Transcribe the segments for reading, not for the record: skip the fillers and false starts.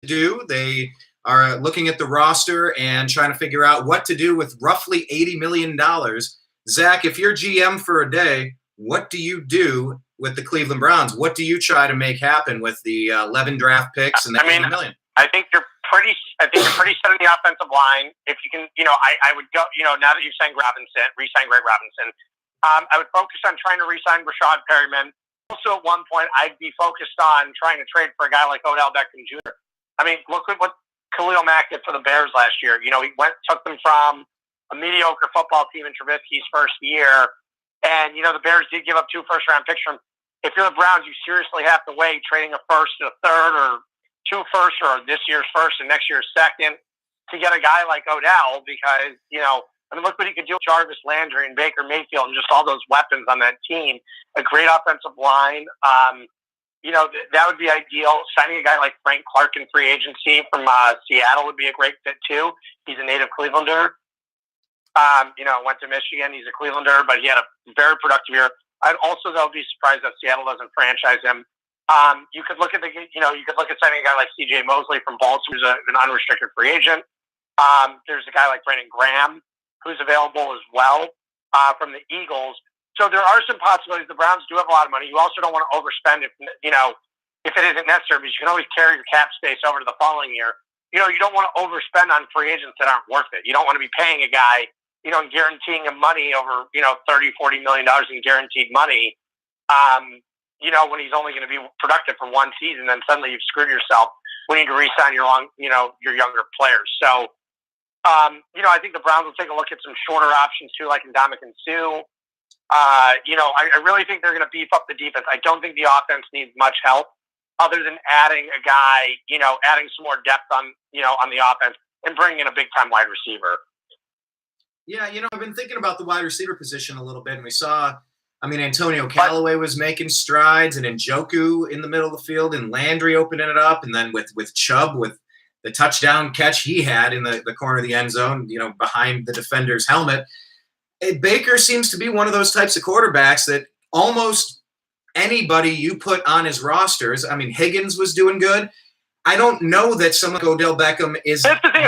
do. They are looking at the roster and trying to figure out what to do with roughly $80 million. Zach, if you're GM for a day, what do you do with the Cleveland Browns? What do you try to make happen with the 11 draft picks and the $80 million? I think you're pretty set in the offensive line. If you can, I would go, now that you've signed re-signed Greg Robinson, I would focus on trying to re-sign Rashad Perryman. Also, at one point, I'd be focused on trying to trade for a guy like Odell Beckham Jr. I mean, look at what Khalil Mack did for the Bears last year. He took them from a mediocre football team in Trubisky's first year, and the Bears did give up 2 first-round picks from. If you're the Browns, you seriously have to weigh trading a first and a third, or 2 firsts, or this year's first and next year's second, to get a guy like Odell, because look what he could do with Jarvis Landry and Baker Mayfield and just all those weapons on that team. A great offensive line. That would be ideal. Signing a guy like Frank Clark in free agency from Seattle would be a great fit too. He's a native Clevelander. Went to Michigan. He's a Clevelander, but he had a very productive year. I'd also, though, be surprised if Seattle doesn't franchise him. You could look at signing a guy like C.J. Mosley from Baltimore, who's an unrestricted free agent. There's a guy like Brandon Graham, who's available as well from the Eagles. So there are some possibilities. The Browns do have a lot of money. You also don't want to overspend if it isn't necessary, because you can always carry your cap space over to the following year. You don't want to overspend on free agents that aren't worth it. You don't want to be paying a guy, and guaranteeing him money over, $30, $40 million in guaranteed money, when he's only going to be productive for one season, then suddenly you've screwed yourself. We need to re-sign your younger players. So, I think the Browns will take a look at some shorter options too, like Ndamukong Suh. I really think they're going to beef up the defense. I don't think the offense needs much help other than adding a guy, adding some more depth on the offense and bringing in a big-time wide receiver. Yeah, I've been thinking about the wide receiver position a little bit, and we saw, Antonio Callaway was making strides, and Njoku in the middle of the field, and Landry opening it up, and then with Chubb, with the touchdown catch he had in the corner of the end zone, behind the defender's helmet. Baker seems to be one of those types of quarterbacks that almost anybody you put on his rosters, Higgins was doing good. I don't know that someone like Odell Beckham is. That's the thing.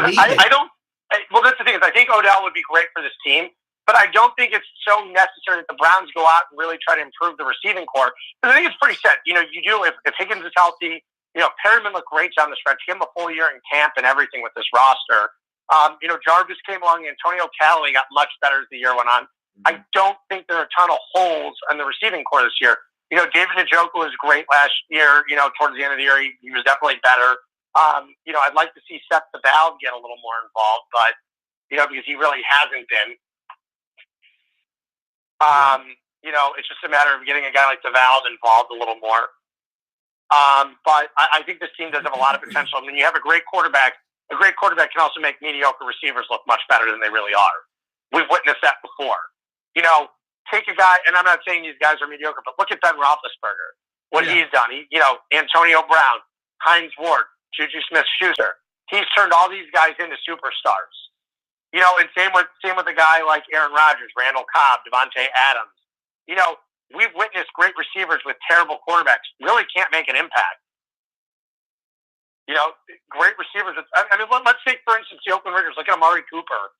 That's the thing is I think Odell would be great for this team, but I don't think it's so necessary that the Browns go out and really try to improve the receiving core. Because I think it's pretty set. You do if Higgins is healthy. Perryman looked great down the stretch. Give him a full year in camp and everything with this roster. Jarvis came along. Antonio Callaway got much better as the year went on. I don't think there are a ton of holes in the receiving core this year. David Njoku was great last year. Towards the end of the year, he was definitely better. I'd like to see Seth the Valve get a little more involved, but, because he really hasn't been. It's just a matter of getting a guy like the Valve involved a little more. But I think this team does have a lot of potential. You have a great quarterback. A great quarterback can also make mediocre receivers look much better than they really are. We've witnessed that before. Take a guy, and I'm not saying these guys are mediocre, but look at Ben Roethlisberger. What he's done. Antonio Brown, Hines Ward, Juju Smith-Schuster. He's turned all these guys into superstars. And same with a guy like Aaron Rodgers, Randall Cobb, Devontae Adams. We've witnessed great receivers with terrible quarterbacks really can't make an impact. Great receivers. Let's take, for instance, the Oakland Raiders. Look at Amari Cooper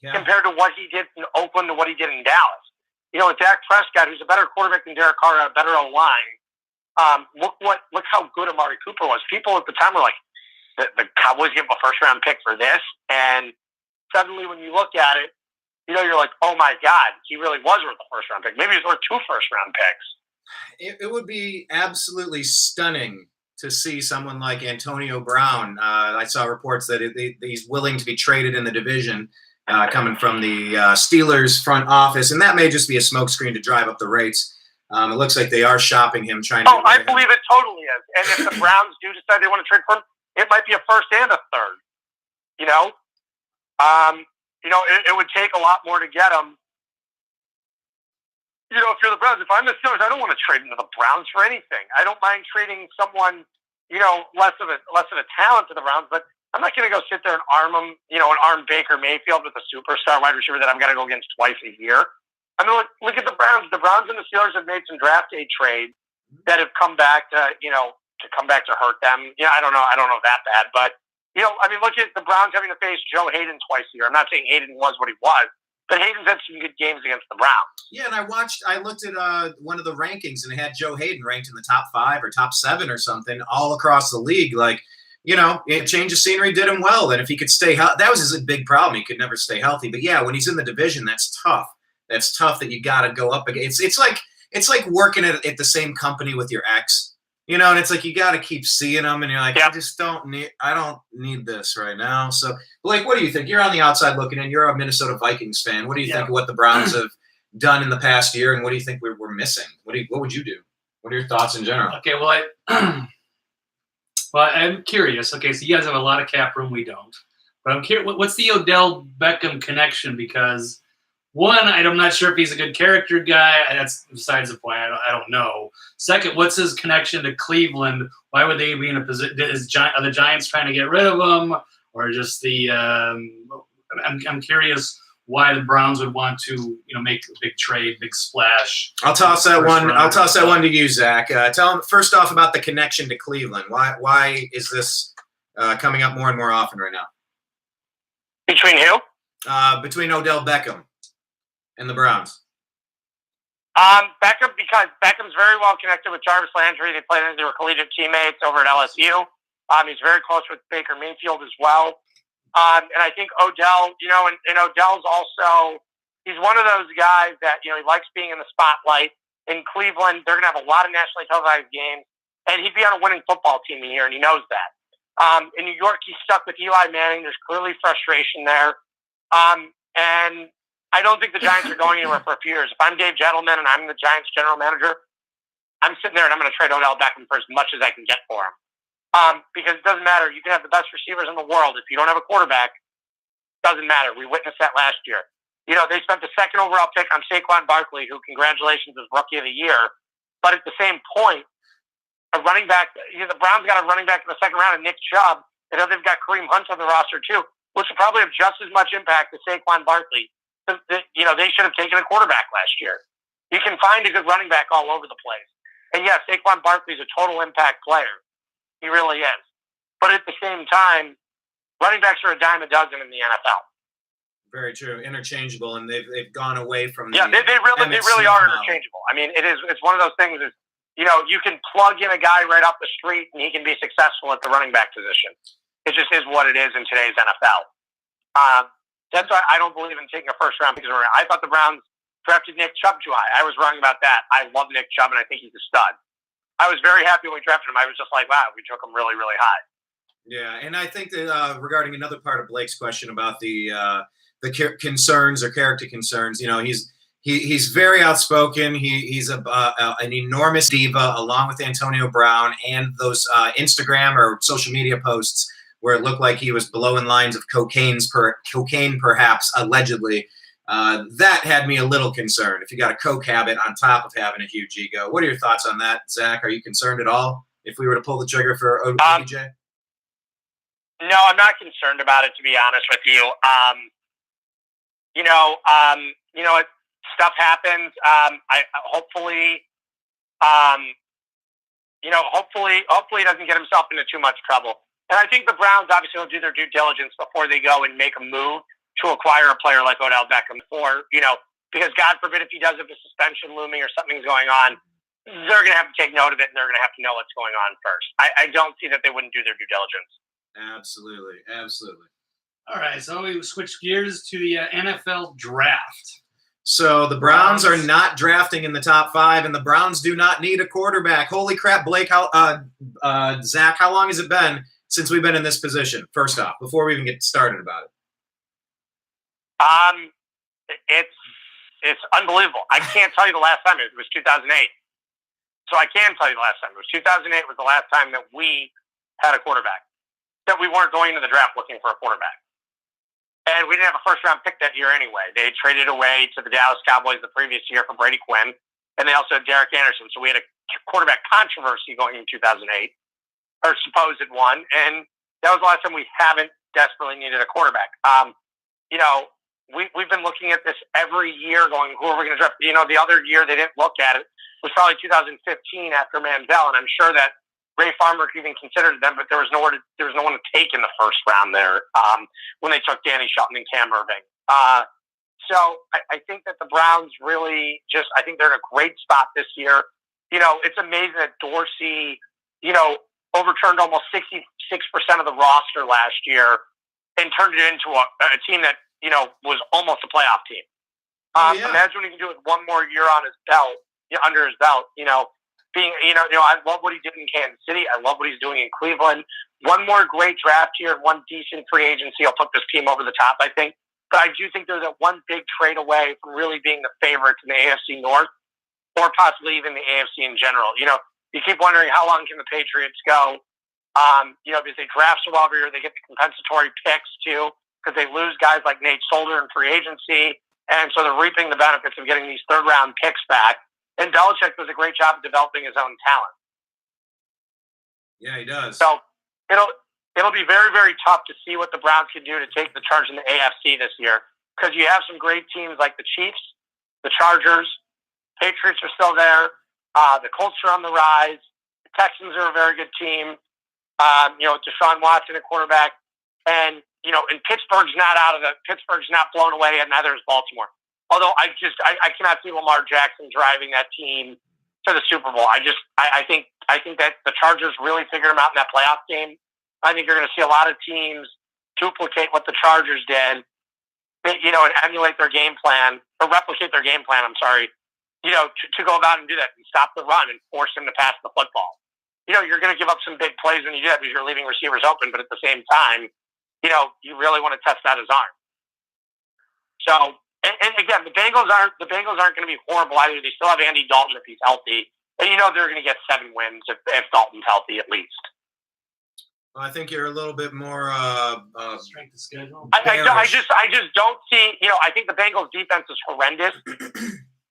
compared to what he did in Oakland to what he did in Dallas. With Dak Prescott, who's a better quarterback than Derek Carr, a better O-line. Look how good Amari Cooper was. People at the time were like, the Cowboys give him a first-round pick for this, and suddenly when you look at it, you're like, oh my God, he really was worth a first-round pick. Maybe he's worth 2 first-round picks. It would be absolutely stunning to see someone like Antonio Brown. I saw reports that he's willing to be traded in the division, coming from the Steelers front office, and that may just be a smokescreen to drive up the rates. It looks like they are shopping him, trying to. Oh, I believe it totally is. And if the Browns do decide they want to trade for him, it might be a first and a third. It would take a lot more to get him. If you're the Browns, if I'm the Steelers, I don't want to trade into the Browns for anything. I don't mind trading someone, less of a talent to the Browns, but I'm not going to go sit there and arm Baker Mayfield with a superstar wide receiver that I'm going to go against twice a year. Look at the Browns. The Browns and the Steelers have made some draft day trades that have come back to, to come back to hurt them. I don't know that bad, but look at the Browns having to face Joe Hayden twice a year. I'm not saying Hayden was what he was, but Hayden's had some good games against the Browns. Yeah, and I looked at one of the rankings, and it had Joe Hayden ranked in the top 5 or top 7 or something all across the league. Like, a change of scenery did him well. And if he could stay healthy, that was his big problem. He could never stay healthy. But yeah, when he's in the division, that's tough. That's tough that you got to go up against. It's like working at the same company with your ex. And it's like you got to keep seeing them, and you're like, I don't need this right now. So, Blake, what do you think? You're on the outside looking in. You're a Minnesota Vikings fan. What do you think of what the Browns have done in the past year, and what do you think we're missing? What would you do? What are your thoughts in general? Okay, well, I'm curious. Okay, so you guys have a lot of cap room. We don't. But I'm curious, what's the Odell Beckham connection? Because one, I'm not sure if he's a good character guy. That's besides the point. I don't know. Second, what's his connection to Cleveland? Why would they be in a position? Are the Giants trying to get rid of him, or just the? I'm curious why the Browns would want to, make a big trade, big splash. I'll toss that one to you, Zach. Tell him first off about the connection to Cleveland. Why is this coming up more and more often right now? Between who? Between Odell Beckham and the Browns. Beckham, because Beckham's very well connected with Jarvis Landry. They were collegiate teammates over at LSU. He's very close with Baker Mayfield as well. And I think Odell, and Odell's also, he's one of those guys that, he likes being in the spotlight. In Cleveland, they're going to have a lot of nationally televised games, and he'd be on a winning football team here, and he knows that. In New York, he's stuck with Eli Manning. There's clearly frustration there. And I don't think the Giants are going anywhere for a few years. If I'm Dave Gettleman and I'm the Giants general manager, I'm sitting there and I'm going to trade Odell Beckham for as much as I can get for him. Because it doesn't matter. You can have the best receivers in the world. If you don't have a quarterback, it doesn't matter. We witnessed that last year. They spent the second overall pick on Saquon Barkley, who, congratulations, is Rookie of the Year. But at the same point, a running back, the Browns got a running back in the second round, and Nick Chubb. They've got Kareem Hunt on the roster too, which will probably have just as much impact as Saquon Barkley. They should have taken a quarterback last year. You can find a good running back all over the place. And yes, Saquon Barkley is a total impact player. He really is. But at the same time, running backs are a dime a dozen in the NFL. Very true. Interchangeable, and they've gone away from they really are interchangeable. I mean, it's one of those things is, you can plug in a guy right off the street and he can be successful at the running back position. It just is what it is in today's NFL. That's why I don't believe in taking a first round pick. I thought the Browns drafted Nick Chubb too high. I was wrong about that. I love Nick Chubb, and I think he's a stud. I was very happy when we drafted him. I was just like, wow, we took him really, really high. Yeah, and I think that regarding another part of Blake's question about the concerns or character concerns, he's very outspoken. He's an enormous diva, along with Antonio Brown, and those Instagram or social media posts where it looked like he was blowing lines of cocaine, perhaps, allegedly. That had me a little concerned. If you got a coke habit on top of having a huge ego. What are your thoughts on that, Zach? Are you concerned at all if we were to pull the trigger for OBJ? No, I'm not concerned about it, to be honest with you. Stuff happens. Hopefully he doesn't get himself into too much trouble. And I think the Browns obviously will do their due diligence before they go and make a move to acquire a player like Odell Beckham, because God forbid if he does have a suspension looming or something's going on, they're going to have to take note of it, and they're going to have to know what's going on first. I don't see that they wouldn't do their due diligence. Absolutely. All right, so we switch gears to the NFL draft. So the Browns are not drafting in the top 5, and the Browns do not need a quarterback. Holy crap, Blake! Zach, how long has it been since we've been in this position? First off, before we even get started about it. It's unbelievable. I can't tell you the last time. It was 2008. So I can tell you the last time. It was 2008 was the last time that we had a quarterback. That we weren't going to the draft looking for a quarterback. And we didn't have a first-round pick that year anyway. They traded away to the Dallas Cowboys the previous year for Brady Quinn. And they also had Derek Anderson. So we had a quarterback controvery going in 2008, or supposed one. And that was the last time we haven't desperately needed a quarterback. We've been looking at this every year going, who are we going to draft? The other year they didn't look at it was probably 2015 after Manziel. And I'm sure that Ray Farmer even considered them, but there was no one to take in the first round there when they took Danny Shelton and Cam Irving. So I think that the Browns really I think they're in a great spot this year. It's amazing that Dorsey, overturned almost 66% of the roster last year and turned it into a team that, was almost a playoff team. Imagine when he can do it one more year on his belt, under his belt, I love what he did in Kansas City. I love what he's doing in Cleveland. One more great draft year, one decent free agency will put this team over the top, I think. But I do think they're that one big trade away from really being the favorites in the AFC North, or possibly even the AFC in general. You keep wondering how long can the Patriots go? Because they draft so well every year, they get the compensatory picks too, because they lose guys like Nate Solder in free agency, and so they're reaping the benefits of getting these third-round picks back. And Belichick does a great job of developing his own talent. Yeah, he does. So it'll be very, very tough to see what the Browns can do to take the charge in the AFC this year, because you have some great teams like the Chiefs, the Chargers, Patriots are still there. The Colts are on the rise. The Texans are a very good team. Deshaun Watson at quarterback, and and Pittsburgh's not blown away, and neither is Baltimore. Although I cannot see Lamar Jackson driving that team to the Super Bowl. I think that the Chargers really figured him out in that playoff game. I think you're going to see a lot of teams duplicate what the Chargers did, and emulate their game plan, or replicate their game plan. I'm sorry, to go about and do that and stop the run and force him to pass the football. You're going to give up some big plays when you do that because you're leaving receivers open, but at the same time, you really want to test out his arm. So. And again, the Bengals aren't going to be horrible either. They still have Andy Dalton if he's healthy, and they're going to get 7 wins if Dalton's healthy at least. Well, I think you're a little bit more strength of schedule. I just don't see. I think the Bengals defense is horrendous,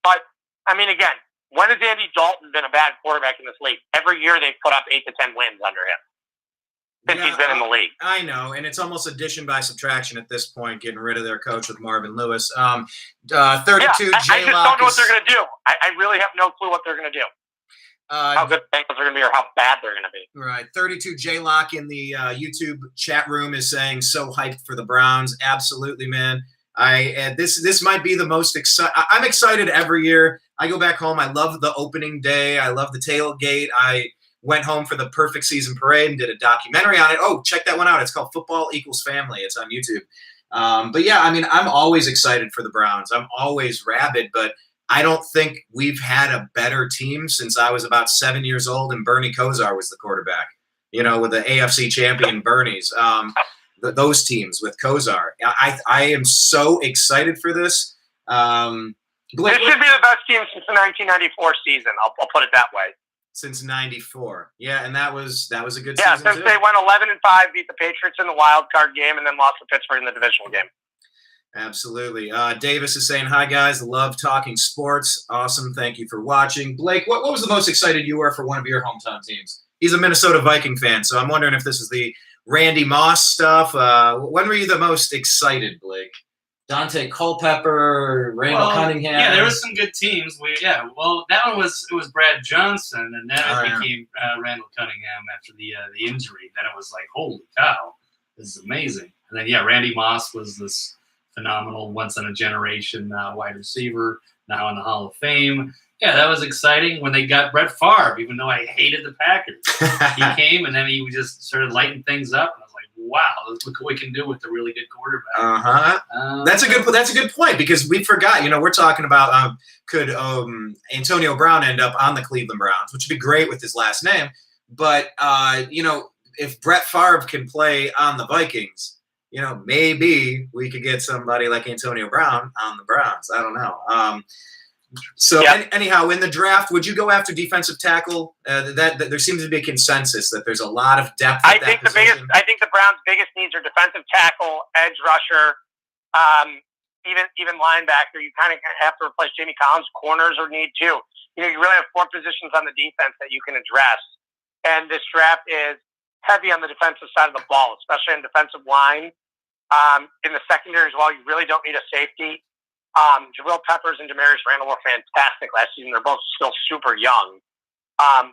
but I mean, again, when has Andy Dalton been a bad quarterback in this league? Every year they've put up 8 to 10 wins under him since he's been in the league. I know, and it's almost addition by subtraction at this point, getting rid of their coach with Marvin Lewis. 32 I just don't know what they're going to do. I really have no clue what they're going to do. How good the Bengals are going to be or how bad they're going to be. Right. 32 J-Lock in the YouTube chat room is saying, so hyped for the Browns. Absolutely, man. This might be the most exciting. I'm excited every year. I go back home. I love the opening day. I love the tailgate. I went home for the Perfect Season Parade and did a documentary on it. Oh, check that one out. It's called Football Equals Family. It's on YouTube. But yeah, I mean, I'm always excited for the Browns. I'm always rabid, but I don't think we've had a better team since I was about 7 years old and Bernie Kosar was the quarterback, with the AFC champion Bernie's. Those teams with Kosar. I am so excited for this. This should be the best team since the 1994 season. I'll put it that way. Since '94, yeah, and that was a good season. Yeah, since they went 11-5, beat the Patriots in the wild card game, and then lost to Pittsburgh in the divisional game. Absolutely. Davis is saying, "Hi guys, love talking sports. Awesome, thank you for watching." Blake, what was the most excited you were for one of your hometown teams? He's a Minnesota Viking fan, so I'm wondering if this is the Randy Moss stuff. When were you the most excited, Blake? Dante Culpepper, Randall Cunningham. Yeah, there were some good teams. That one was Brad Johnson, and then it became Randall Cunningham after the injury. Then it was like, holy cow, this is amazing. And then Randy Moss was this phenomenal once in a generation wide receiver, now in the Hall of Fame. Yeah, that was exciting when they got Brett Favre, even though I hated the Packers. He came and then he just started lighting things up. And I was like, wow, look what we can do with a really good quarterback. That's a good point because we forgot, we're talking about could Antonio Brown end up on the Cleveland Browns, which would be great with his last name. But, if Brett Favre can play on the Vikings, maybe we could get somebody like Antonio Brown on the Browns. I don't know. Anyhow, in the draft, would you go after defensive tackle? That there seems to be a consensus that there's a lot of depth. I think the Browns' biggest needs are defensive tackle, edge rusher, even linebacker. You kind of have to replace Jamie Collins. Corners are need too. You really have 4 positions on the defense that you can address, and this draft is heavy on the defensive side of the ball, especially in defensive line. In the secondary as well, you really don't need a safety. Jabril Peppers and Demarius Randall were fantastic last season. They're both still super young.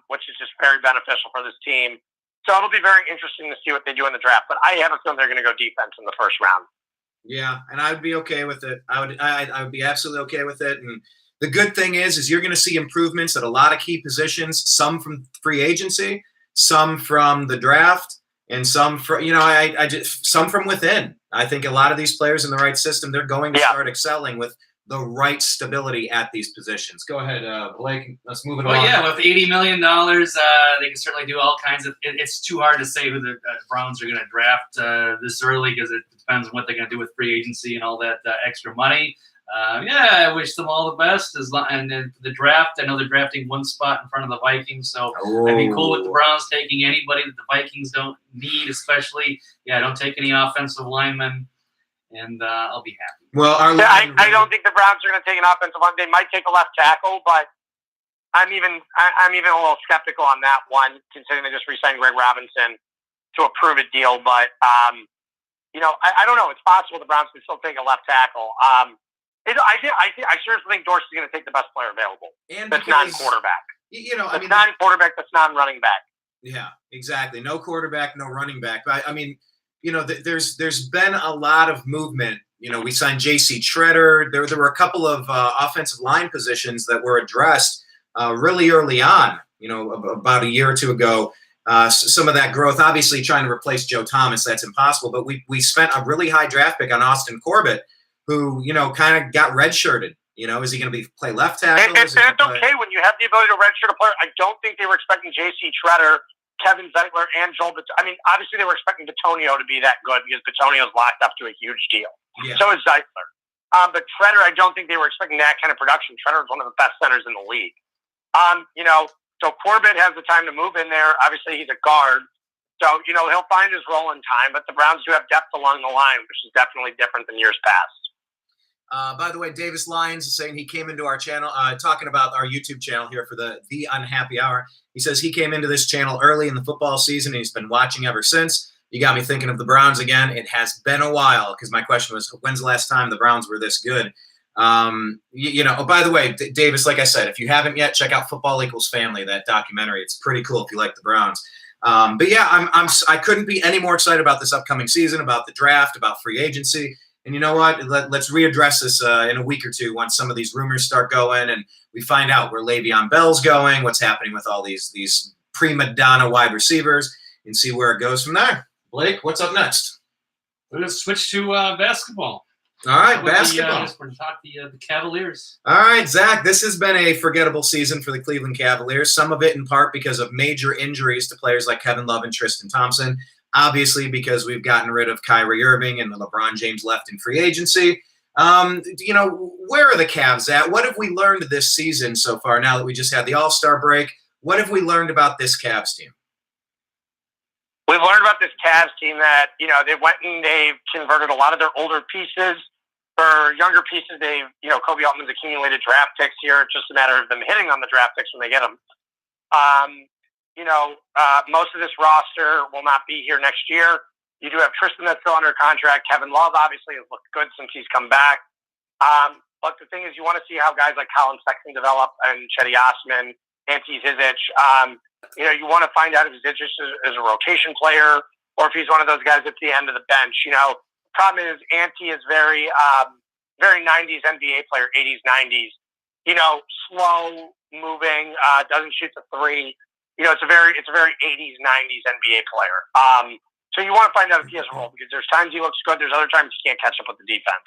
which is just very beneficial for this team. So it'll be very interesting to see what they do in the draft. But I have a feeling they're going to go defense in the first round. Yeah, and I would be okay with it. I would be absolutely okay with it. And the good thing is you're going to see improvements at a lot of key positions, some from free agency, some from the draft, and some from, I just some from within. I think a lot of these players in the right system, they're going to start excelling with the right stability at these positions. Go ahead, Blake. Let's move it on. Well, yeah, with $80 million, they can certainly do all kinds of. It's too hard to say who the Browns are going to draft this early because it depends on what they're going to do with free agency and all that extra money. I wish them all the best. And then the draft, I know they're drafting one spot in front of the Vikings, so I'd be cool with the Browns taking anybody that the Vikings don't need, especially. Don't take any offensive linemen, and I'll be happy. Well, I don't think the Browns are going to take an offensive line. They might take a left tackle, but I'm even a little skeptical on that one, considering they just re-signed Greg Robinson to a prove-it deal. But I don't know. It's possible the Browns can still take a left tackle. I seriously think Dorsey's going to take the best player available. And that's non-quarterback. That's non-quarterback. That's non-running back. Yeah, exactly. No quarterback, no running back. But there's been a lot of movement. We signed J.C. Treader. There were a couple of offensive line positions that were addressed really early on, about a year or two ago. Some of that growth, obviously trying to replace Joe Thomas, that's impossible. But we spent a really high draft pick on Austin Corbett, who, kind of got redshirted. Is he going to play left tackle? It's okay when you have the ability to redshirt a player. I don't think they were expecting J.C. Treader, Kevin Zeitler, and Joel obviously they were expecting Bitonio to be that good because Bitonio's locked up to a huge deal. Yeah. So is Zeitler. But Treader, I don't think they were expecting that kind of production. Treader is one of the best centers in the league. So Corbett has the time to move in there. Obviously, he's a guard. So, he'll find his role in time. But the Browns do have depth along the line, which is definitely different than years past. By the way, Davis Lyons is saying he came into our channel, talking about our YouTube channel here for the Unhappy Hour. He says he came into this channel early in the football season, and he's been watching ever since. You got me thinking of the Browns again. It has been a while, because my question was, when's the last time the Browns were this good? By the way, Davis, like I said, if you haven't yet, check out Football Equals Family, that documentary. It's pretty cool if you like the Browns. I couldn't be any more excited about this upcoming season, about the draft, about free agency. And you know what? Let's readdress this in a week or two once some of these rumors start going and we find out where Le'Veon Bell's going, what's happening with all these prima donna wide receivers, and see where it goes from there. Blake, what's up next? We're going to switch to basketball. All right, basketball. We're going to talk the Cavaliers. All right, Zach, this has been a forgettable season for the Cleveland Cavaliers, some of it in part because of major injuries to players like Kevin Love and Tristan Thompson. Obviously, because we've gotten rid of Kyrie Irving and LeBron James left in free agency. Where are the Cavs at? What have we learned this season so far now that we just had the All-Star break? What have we learned about this Cavs team? We've learned about this Cavs team that, they went and they've converted a lot of their older pieces for younger pieces. They've, Kobe Altman's accumulated draft picks here. It's just a matter of them hitting on the draft picks when they get them. Most of this roster will not be here next year. You do have Tristan that's still under contract. Kevin Love obviously has looked good since he's come back. But the thing is, you want to see how guys like Colin Sexton develop and Cedi Osman, Ante Zizic. You want to find out if Zizic is a rotation player or if he's one of those guys at the end of the bench. Problem is Ante is very 90s NBA player, 80s, 90s. Slow moving, doesn't shoot the three. It's a very 80s, 90s NBA player. So you want to find out if he has a role because there's times he looks good, there's other times he can't catch up with the defense.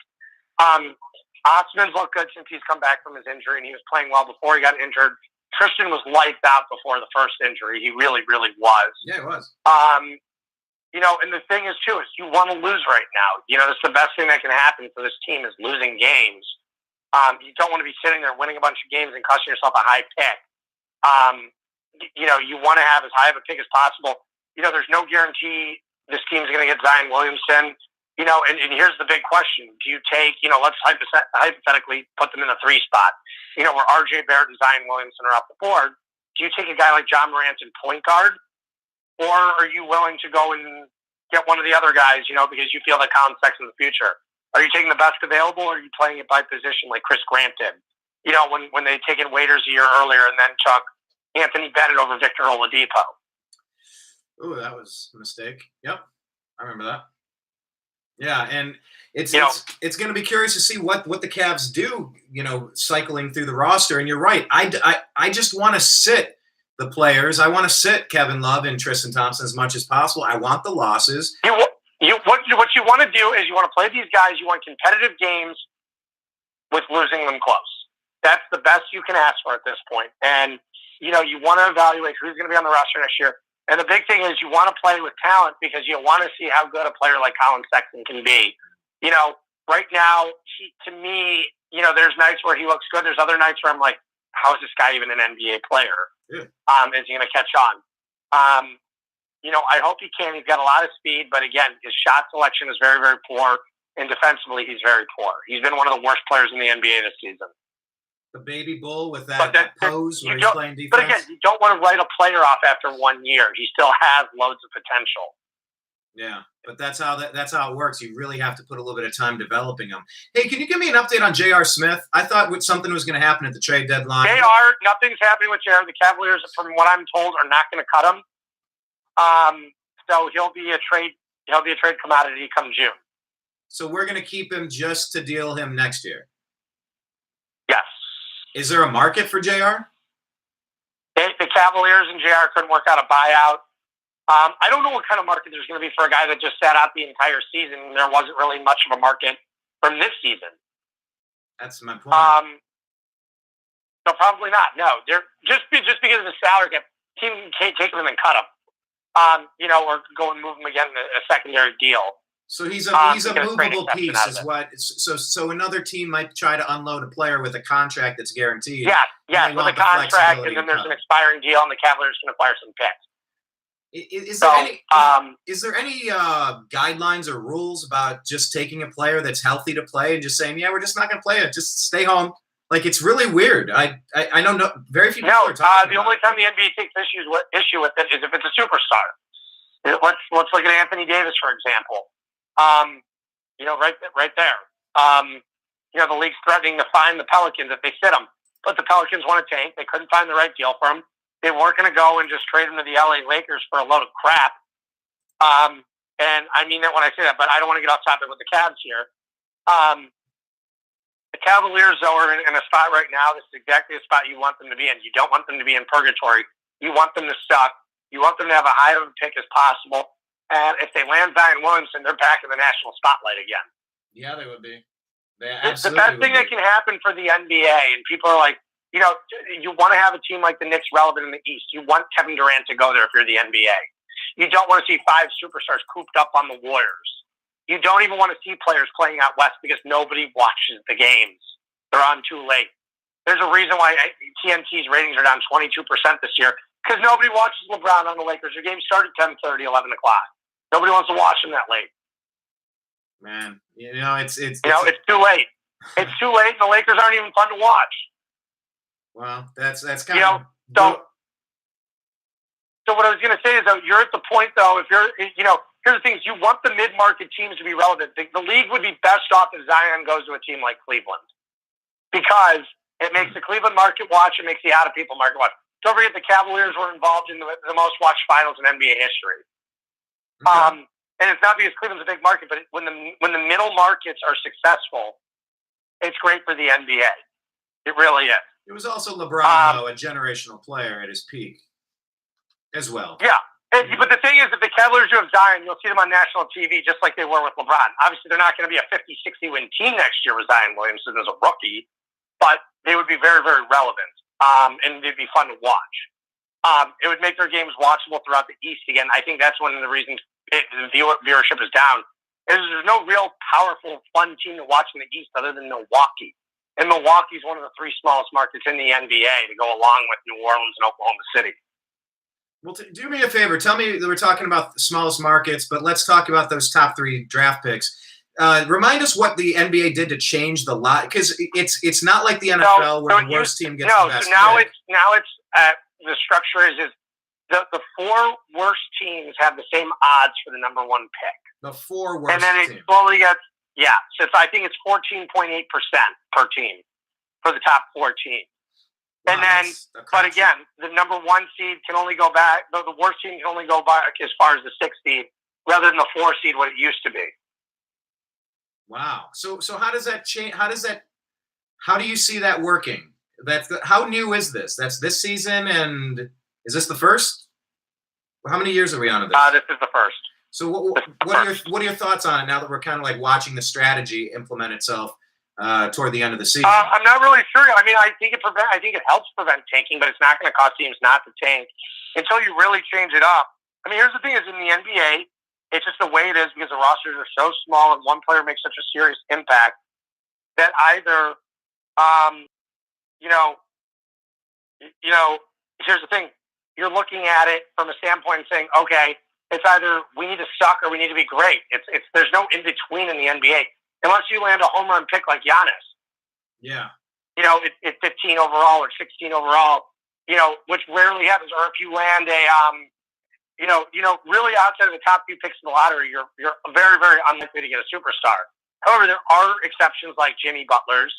Osman's looked good since he's come back from his injury, and he was playing well before he got injured. Tristan was lights out before the first injury. He really, really was. Yeah, he was. And the thing is, too, is you want to lose right now. That's the best thing that can happen for this team is losing games. You don't want to be sitting there winning a bunch of games and costing yourself a high pick. You want to have as high of a pick as possible. There's no guarantee this team's going to get Zion Williamson. And here's the big question. Do you take, let's hypothetically put them in the 3 spot, where RJ Barrett and Zion Williamson are off the board. Do you take a guy like John Morant in point guard? Or are you willing to go and get one of the other guys, because you feel that Colin Sexton's the future? Are you taking the best available, or are you playing it by position like Chris Grant did? When they taken Waiters a year earlier and then took Anthony Bennett over Victor Oladipo. Oh, that was a mistake. Yep, I remember that. Yeah, and it's going to be curious to see what the Cavs do, cycling through the roster. And you're right. I just want to sit the players. I want to sit Kevin Love and Tristan Thompson as much as possible. I want the losses. What you want to do is you want to play these guys. You want competitive games with losing them close. That's the best you can ask for at this point. And, you want to evaluate who's going to be on the roster next year. And the big thing is you want to play with talent because you want to see how good a player like Colin Sexton can be. Right now, to me, there's nights where he looks good. There's other nights where I'm like, how is this guy even an NBA player? Yeah. Is he going to catch on? I hope he can. He's got a lot of speed, but again, his shot selection is very, very poor, and defensively, he's very poor. He's been one of the worst players in the NBA this season. The baby bull with that pose where he's playing defense. But again, you don't want to write a player off after 1 year. He still has loads of potential. Yeah, but that's how it works. You really have to put a little bit of time developing him. Hey, can you give me an update on J.R. Smith? I thought something was going to happen at the trade deadline. Nothing's happening with J.R. The Cavaliers, from what I'm told, are not going to cut him. So he'll be a trade commodity come June. So we're going to keep him just to deal him next year. Yes. Is there a market for JR? The Cavaliers and JR couldn't work out a buyout. I don't know what kind of market there's going to be for a guy that just sat out the entire season. There wasn't really much of a market from this season. That's my point. No, probably not. No, they're just because of the salary cap, team can't take him and cut him. Or go and move him again in a secondary deal. So he's a movable piece, is what. So another team might try to unload a player with a contract that's guaranteed. Yeah, with a contract, and then there's an expiring deal, and the Cavaliers can acquire some picks. Is there any guidelines or rules about just taking a player that's healthy to play and just saying, yeah, we're just not going to play it, just stay home? Like, it's really weird. I don't know. Very few people are talking the only time the NBA takes issue with it is if it's a superstar. Let's look at Anthony Davis, for example. Right there. The league's threatening to fine the Pelicans if they sit him. But the Pelicans want to tank. They couldn't find the right deal for him. They weren't going to go and just trade him to the LA Lakers for a load of crap. And I mean that when I say that, but I don't want to get off topic with the Cavs here. The Cavaliers, though, are in a spot right now. This is exactly the spot you want them to be in. You don't want them to be in purgatory. You want them to suck. You want them to have a high of a pick as possible. And if they land Zion Williamson, they're back in the national spotlight again. Yeah, they would be. It's the best thing that can happen for the NBA. And people are like, you want to have a team like the Knicks relevant in the East. You want Kevin Durant to go there if you're the NBA. You don't want to see 5 superstars cooped up on the Warriors. You don't even want to see players playing out west because nobody watches the games. They're on too late. There's a reason why TNT's ratings are down 22% this year because nobody watches LeBron on the Lakers. Their games start at 10:30, 11 o'clock. Nobody wants to watch them that late. Man, it's too late. It's too late, and the Lakers aren't even fun to watch. Well, that's kind of So what I was going to say is, though, you're at the point, though, if you're, here's the thing: is you want the mid-market teams to be relevant. The league would be best off if Zion goes to a team like Cleveland because it makes the Cleveland market watch. It makes the out-of-people market watch. Don't forget the Cavaliers were involved in the most watched finals in NBA history. Okay. And it's not because Cleveland's a big market, but when the middle markets are successful, it's great for the NBA. It really is. It was also LeBron, though, a generational player at his peak as well. Yeah. But the thing is, if the Cavaliers do have Zion, you'll see them on national TV just like they were with LeBron. Obviously, they're not going to be a 50-60 win team next year with Zion Williamson as a rookie, but they would be very, very relevant, and they'd be fun to watch. It would make their games watchable throughout the East again. I think that's one of the reasons the viewership is down. There's no real powerful, fun team to watch in the East other than Milwaukee. And Milwaukee's one of the 3 smallest markets in the NBA to go along with New Orleans and Oklahoma City. Well, do me a favor. Tell me that we're talking about the smallest markets, but let's talk about those top 3 draft picks. Remind us what the NBA did to change the lot, because it's not like the NFL where the worst team gets the best pick. The structure is the 4 worst teams have the same odds for the number 1 pick. The 4 worst teams. And then it slowly gets, so I think it's 14.8% per team for the top 4 teams. And then, but again, the number 1 seed can only go back. The worst team can only go back as far as the 6th seed, rather than the 4 seed, what it used to be. Wow. So how does that change? How do you see that working? How new is this? That's this season, and is this the first? How many years are we on of this? This is the first. So what are your thoughts on it now that we're kind of like watching the strategy implement itself toward the end of the season? I'm not really sure. I mean, I think it helps prevent tanking, but it's not going to cause teams not to tank until you really change it up. I mean, here's the thing: is in the NBA, it's just the way it is because the rosters are so small and one player makes such a serious impact that either, here's the thing: you're looking at it from a standpoint and saying, okay, it's either we need to suck or we need to be great. There's no in between in the NBA unless you land a home run pick like Giannis. Yeah. It's 15 overall or 16 overall. Which rarely happens. Or if you land a really outside of the top few picks in the lottery, you're very, very unlikely to get a superstar. However, there are exceptions like Jimmy Butler's.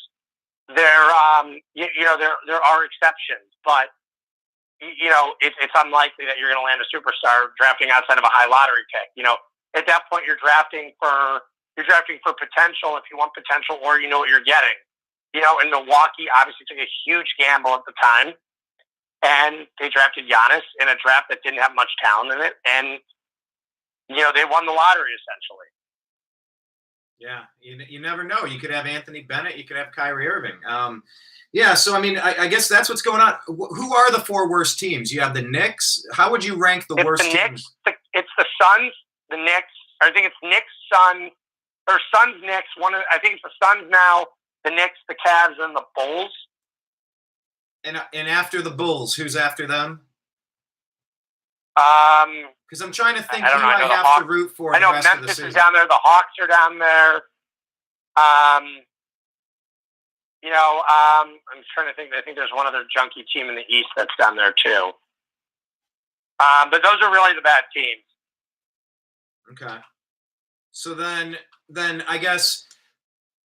There are exceptions, but it's unlikely that you're going to land a superstar drafting outside of a high lottery pick. At that point, you're drafting for potential if you want potential, or you know what you're getting. And Milwaukee obviously took a huge gamble at the time, and they drafted Giannis in a draft that didn't have much talent in it, and they won the lottery essentially. Yeah, you never know. You could have Anthony Bennett. You could have Kyrie Irving. Yeah, so I mean, I guess that's what's going on. Who are the 4 worst teams? You have the Knicks. How would you rank the worst teams? It's the Suns, the Knicks. I think it's Knicks, Suns, or Suns, Knicks. I think it's the Suns now, the Knicks, the Cavs, and the Bulls. And after the Bulls, who's after them? Because I'm trying to think who I have to root for. I know Memphis is down there. The Hawks are down there. I'm trying to think. I think there's one other junky team in the East that's down there too. But those are really the bad teams. Okay. So then I guess,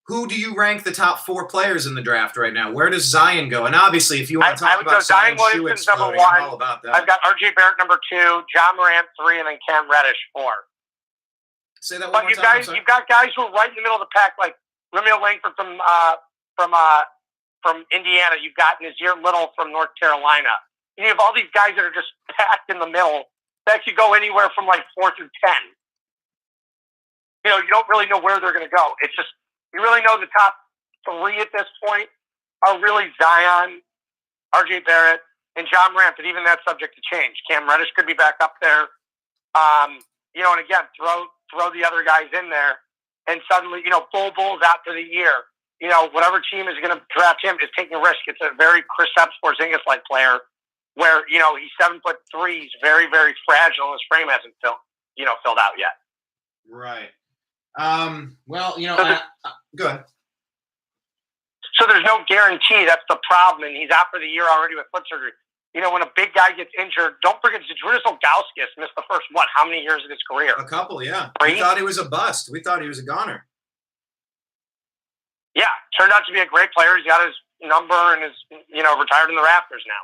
who do you rank the top 4 players in the draft right now? Where does Zion go? And obviously, if you want to talk about Zion Williamson's number 1. I'm all about that. I've got RJ Barrett number 2, John Morant 3, and then Cam Reddish 4. Say that one more time. But you've got guys who are right in the middle of the pack, like Romeo Langford from Indiana. You've got Nazir Little from North Carolina. And you have all these guys that are just packed in the middle that could go anywhere from like 4 through 10. You don't really know where they're going to go. It's just, you really know the top 3 at this point are really Zion, RJ Barrett, and John Morant, but even that's subject to change. Cam Reddish could be back up there. And again, throw the other guys in there, and suddenly, Bull's out for the year. Whatever team is going to draft him is taking a risk. It's a very Kristaps Porzingis-like player where, he's 7'3", he's very, very fragile, and his frame hasn't filled out yet. Right. Go ahead. So there's no guarantee. That's the problem, and he's out for the year already with foot surgery. When a big guy gets injured, don't forget, Zydrunas Ilgauskas missed the first, how many years of his career? A couple, yeah. 3? We thought he was a bust. We thought he was a goner. Yeah, turned out to be a great player. He's got his number and is, retired in the rafters now.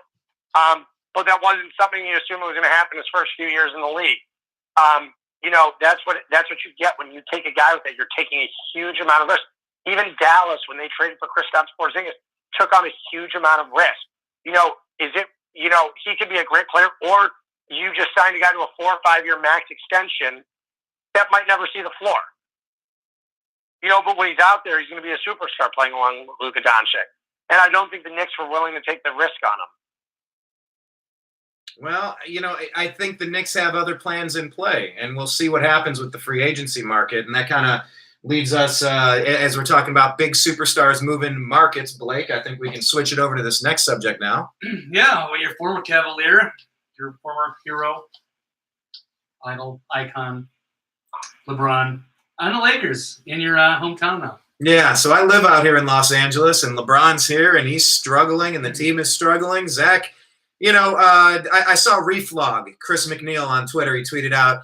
But that wasn't something you assume was going to happen his first few years in the league. That's what you get when you take a guy with that. You're taking a huge amount of risk. Even Dallas, when they traded for Kristaps Porzingis, took on a huge amount of risk. He could be a great player, or you just signed a guy to a 4 or 5 year max extension that might never see the floor. But when he's out there, he's going to be a superstar playing along with Luka Doncic. And I don't think the Knicks were willing to take the risk on him. Well, I think the Knicks have other plans in play, and we'll see what happens with the free agency market. And that kind of leads us, as we're talking about big superstars moving markets, Blake, I think we can switch it over to this next subject now. Yeah, well, your former Cavalier, your former hero, idol, icon, LeBron, on the Lakers in your hometown now. Yeah, so I live out here in Los Angeles, and LeBron's here, and he's struggling, and the team is struggling. Zach, I saw Reflog, Chris McNeil on Twitter. He tweeted out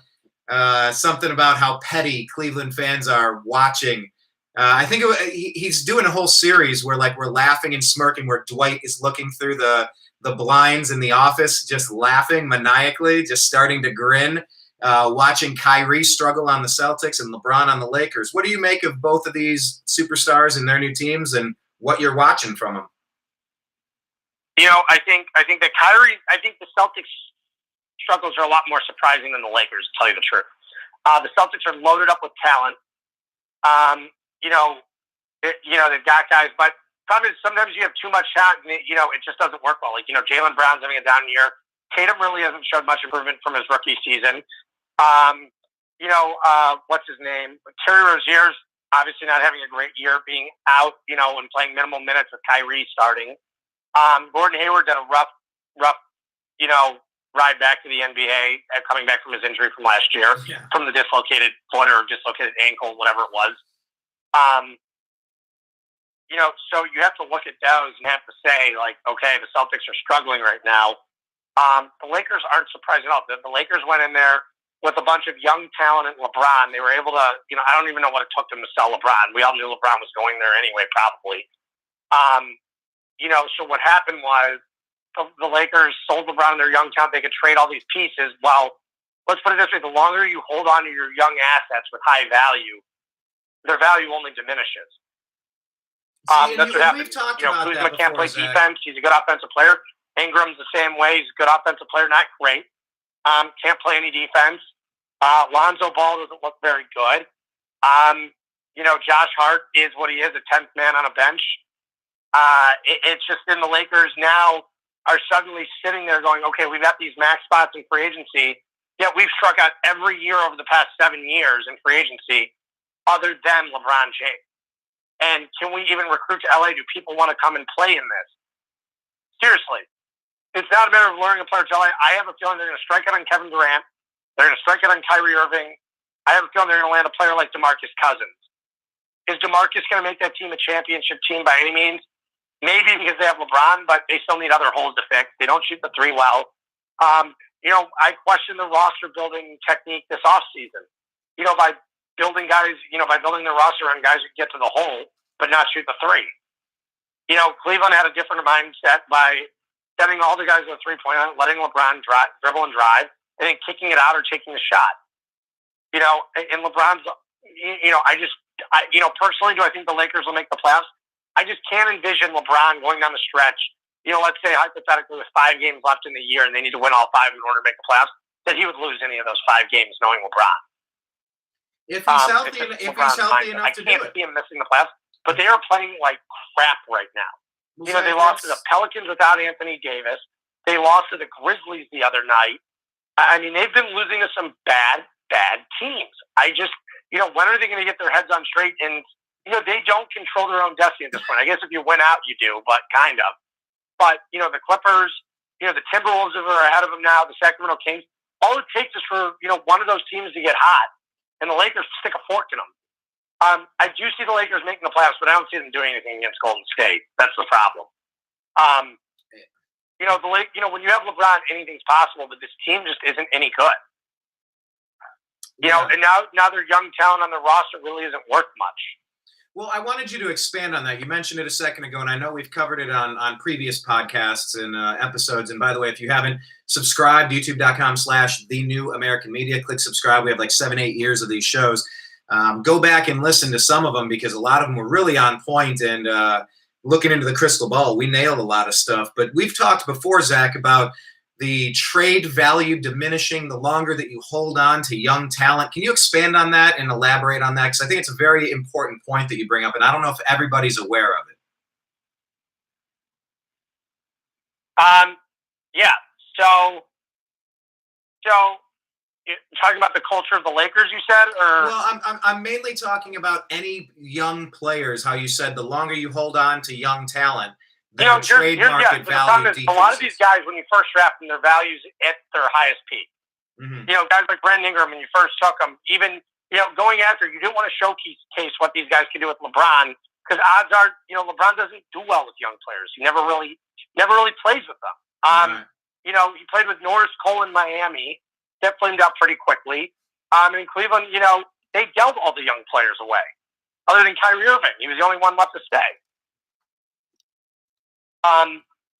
something about how petty Cleveland fans are watching I think he's doing a whole series where like we're laughing and smirking, where Dwight is looking through the blinds in the office, just laughing maniacally, just starting to grin, watching Kyrie struggle on the Celtics and LeBron on the Lakers. What do you make of both of these superstars and their new teams, and what you're watching from them? I think that Kyrie. I think the Celtics' struggles are a lot more surprising than the Lakers, to tell you the truth. The Celtics are loaded up with talent. They've got guys, but problem is sometimes you have too much talent and it just doesn't work well. Like, Jaylen Brown's having a down year. Tatum really hasn't showed much improvement from his rookie season. What's his name? Terry Rozier's obviously not having a great year, being out, and playing minimal minutes with Kyrie starting. Gordon Hayward's had a rough, ride back to the NBA, coming back from his injury from last year, from the dislocated foot or dislocated ankle, whatever it was. So you have to look at those and have to say, like, okay, the Celtics are struggling right now. The Lakers aren't surprised at all. The Lakers went in there with a bunch of young talent and LeBron. They were able to, I don't even know what it took them to sell LeBron. We all knew LeBron was going there anyway, probably. So what happened was the Lakers sold LeBron their young talent. They could trade all these pieces. Well, let's put it this way. The longer you hold on to your young assets with high value, their value only diminishes. That's what happens. Kuzma can't play defense. He's a good offensive player. Ingram's the same way. He's a good offensive player, not great. Can't play any defense. Lonzo Ball doesn't look very good. Josh Hart is what he is, a 10th man on a bench. It's just in the Lakers now are suddenly sitting there going, okay, we've got these max spots in free agency, yet we've struck out every year over the past 7 years in free agency other than LeBron James. And can we even recruit to LA? Do people want to come and play in this? Seriously. It's not a matter of luring a player to LA. I have a feeling they're going to strike out on Kevin Durant. They're going to strike out on Kyrie Irving. I have a feeling they're going to land a player like DeMarcus Cousins. Is DeMarcus going to make that team a championship team by any means? Maybe because they have LeBron, but they still need other holes to fix. They don't shoot the three well. I question the roster building technique this offseason. By building guys, by building the roster on guys who get to the hole, but not shoot the three. Cleveland had a different mindset by setting all the guys to the three-point line, letting LeBron dribble and drive, and then kicking it out or taking a shot. And LeBron's, personally, do I think the Lakers will make the playoffs? I just can't envision LeBron going down the stretch. Let's say hypothetically with 5 games left in the year and they need to win all 5 in order to make the playoffs, that he would lose any of those 5 games knowing LeBron. If he's healthy enough to do it. I can't see him missing the playoffs, but they are playing like crap right now. They lost to the Pelicans without Anthony Davis. They lost to the Grizzlies the other night. I mean, they've been losing to some bad teams. I just, when are they going to get their heads on straight? And, they don't control their own destiny at this point. I guess if you win out, you do, but kind of. But, the Clippers, the Timberwolves are ahead of them now, the Sacramento Kings. All it takes is for, one of those teams to get hot, and the Lakers stick a fork in them. I do see the Lakers making the playoffs, but I don't see them doing anything against Golden State. That's the problem. When you have LeBron, anything's possible, but this team just isn't any good. And now their young talent on the roster really isn't worth much. Well, I wanted you to expand on that. You mentioned it a second ago, and I know we've covered it on previous podcasts and episodes. And by the way, if you haven't subscribed, youtube.com/TheNewAmericanMedia, click subscribe. We have like 7-8 years of these shows. Go back and listen to some of them because a lot of them were really on point and looking into the crystal ball. We nailed a lot of stuff. But we've talked before, Zach, about the trade value diminishing the longer that you hold on to young talent. Can you expand on that and elaborate on that? Because I think it's a very important point that you bring up, and I don't know if everybody's aware of it. Yeah. So you're talking about the culture of the Lakers, you said? Or? Well, I'm mainly talking about any young players, how you said the longer you hold on to young talent, the trade market value decreases. A lot of these guys, when you first draft them, their value's at their highest peak. Mm-hmm. Guys like Brian Engelman, when you first took them, even, going after, you didn't want to showcase what these guys could do with LeBron, because odds are, LeBron doesn't do well with young players. He never really plays with them. Right. He played with Norris Cole in Miami. That flamed out pretty quickly. In Cleveland, they dealt all the young players away. other than Kyrie Irving. He was the only one left to stay.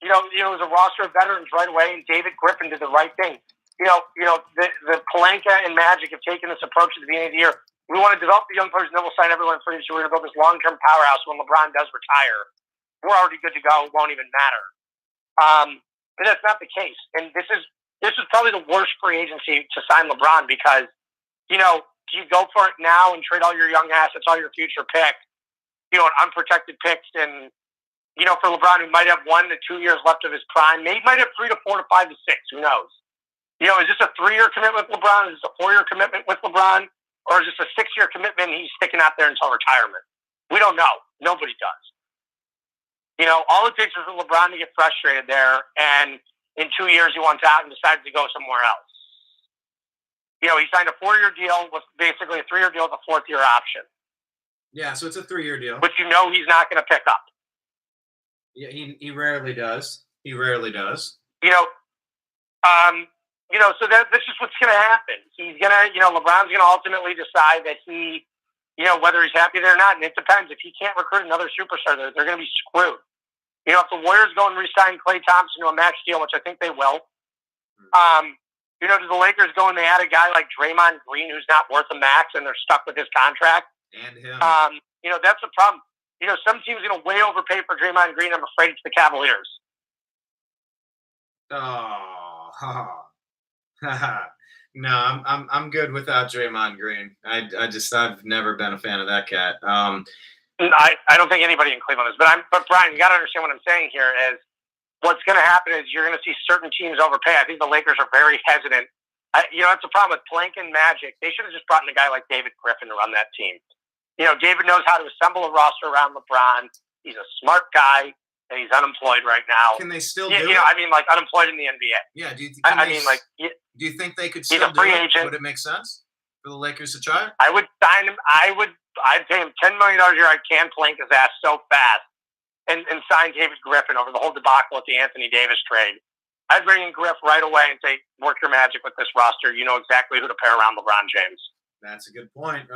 It was a roster of veterans right away, and David Griffin did the right thing. The Pelinka and Magic have taken this approach at the beginning of the year. We want to develop the young players, and then we'll sign everyone free. So we're going to build this long-term powerhouse. When LeBron does retire, we're already good to go. It won't even matter. But that's not the case. And this is probably the worst free agency to sign LeBron because, do you go for it now and trade all your young assets, all your future picks, unprotected picks, and for LeBron, who might have 1 to 2 years left of his prime, maybe might have 3 to 4 to 5 to 6. Who knows? Is this a 3-year commitment with LeBron? Is this a 4-year commitment with LeBron? Or is this a 6-year commitment and he's sticking out there until retirement? We don't know. Nobody does. All it takes is for LeBron to get frustrated there, and in 2 years he wants out and decides to go somewhere else. He signed a 4-year deal with basically a 3-year deal with a 4th-year option. Yeah, so it's a 3-year deal. Which he's not going to pick up. Yeah, he rarely does. He rarely does. So that's just what's going to happen. He's going to, LeBron's going to ultimately decide that he, whether he's happy there or not, and it depends. If he can't recruit another superstar, they're going to be screwed. If the Warriors go and re-sign Klay Thompson to a max deal, which I think they will, do the Lakers go and they add a guy like Draymond Green who's not worth a max and they're stuck with his contract? And him. That's a problem. Some teams are going to way overpay for Draymond Green. I'm afraid it's the Cavaliers. No, I'm good without Draymond Green. I've never been a fan of that cat. I don't think anybody in Cleveland is, but Brian, you got to understand what I'm saying here is what's going to happen is you're going to see certain teams overpay. I think the Lakers are very hesitant. That's the problem with Pelinka and Magic. They should have just brought in a guy like David Griffin to run that team. David knows how to assemble a roster around LeBron. He's a smart guy, and he's unemployed right now. Can they still do it? Unemployed in the NBA. Yeah. Do you think they could he's still a free do it? agent. Would it make sense for the Lakers to try? I would sign him. I'd pay him $10 million a year. I'd can Plank his ass so fast and sign David Griffin over the whole debacle at the Anthony Davis trade. I'd bring in Griff right away and say, work your magic with this roster. You know exactly who to pair around LeBron James. That's a good point.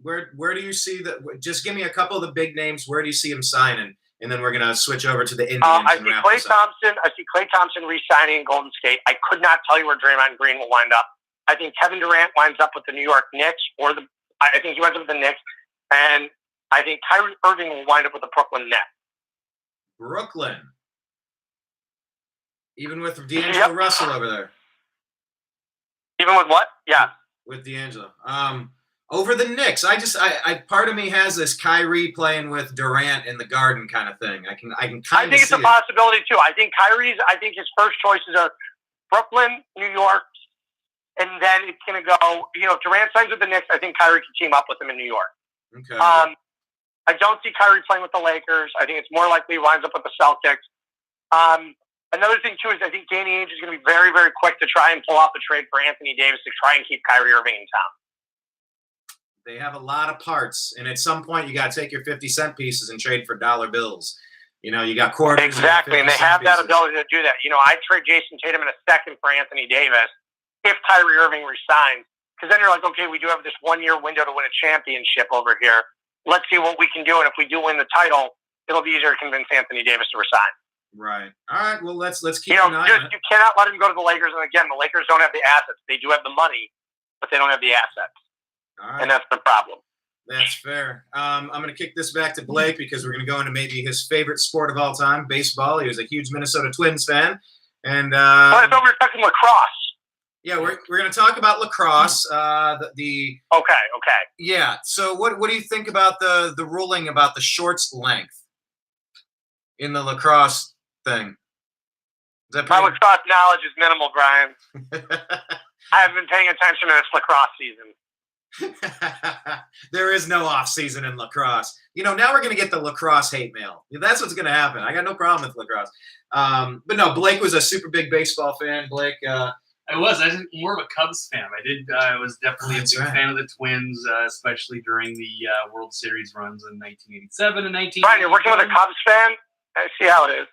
Where do you see that? Just give me a couple of the big names. Where do you see him signing? And then we're going to switch over to the Indians. I see Klay Thompson re-signing in Golden State. I could not tell you where Draymond Green will wind up. I think Kevin Durant winds up with the New York Knicks, I think he winds up with the Knicks, and I think Kyrie Irving will wind up with the Brooklyn Nets. Brooklyn, even with D'Angelo Russell over there. Even with what? Yeah, with D'Angelo. Over the Knicks, I part of me has this Kyrie playing with Durant in the Garden kind of thing. I think it's a possibility too. I think his first choices are Brooklyn, New York, and then it's going to go. If Durant signs with the Knicks, I think Kyrie can team up with him in New York. Okay. I don't see Kyrie playing with the Lakers. I think it's more likely he winds up with the Celtics. Another thing too is I think Danny Ainge is going to be very, very quick to try and pull off the trade for Anthony Davis to try and keep Kyrie Irving in town. They have a lot of parts, and at some point you got to take your 50-cent pieces and trade for dollar bills. You got quarters. Exactly, and they have that ability to do that. I'd trade Jason Tatum in a second for Anthony Davis if Kyrie Irving resigns, because then you're like, okay, we do have this 1-year window to win a championship over here. Let's see what we can do, and if we do win the title, it'll be easier to convince Anthony Davis to resign. Right. All right. Well, let's keep an eye on it. You cannot let him go to the Lakers, and again, the Lakers don't have the assets. They do have the money, but they don't have the assets. All right. And that's the problem. That's fair. I'm going to kick this back to Blake because we're going to go into maybe his favorite sport of all time, baseball. He was a huge Minnesota Twins fan. And I thought we were talking lacrosse. Yeah, we're going to talk about lacrosse. Okay. Yeah. So what do you think about the ruling about the shorts length in the lacrosse thing? My lacrosse knowledge is minimal, Brian. I haven't been paying attention to this lacrosse season. There is no off season in lacrosse. Now we're going to get the lacrosse hate mail. That's what's going to happen. I got no problem with lacrosse. But no, Blake was a super big baseball fan. Blake, I was more of a Cubs fan. I was definitely a big fan of the Twins, especially during the World Series runs in 1987 and 19. Brian, you're working with a Cubs fan. I see how it is.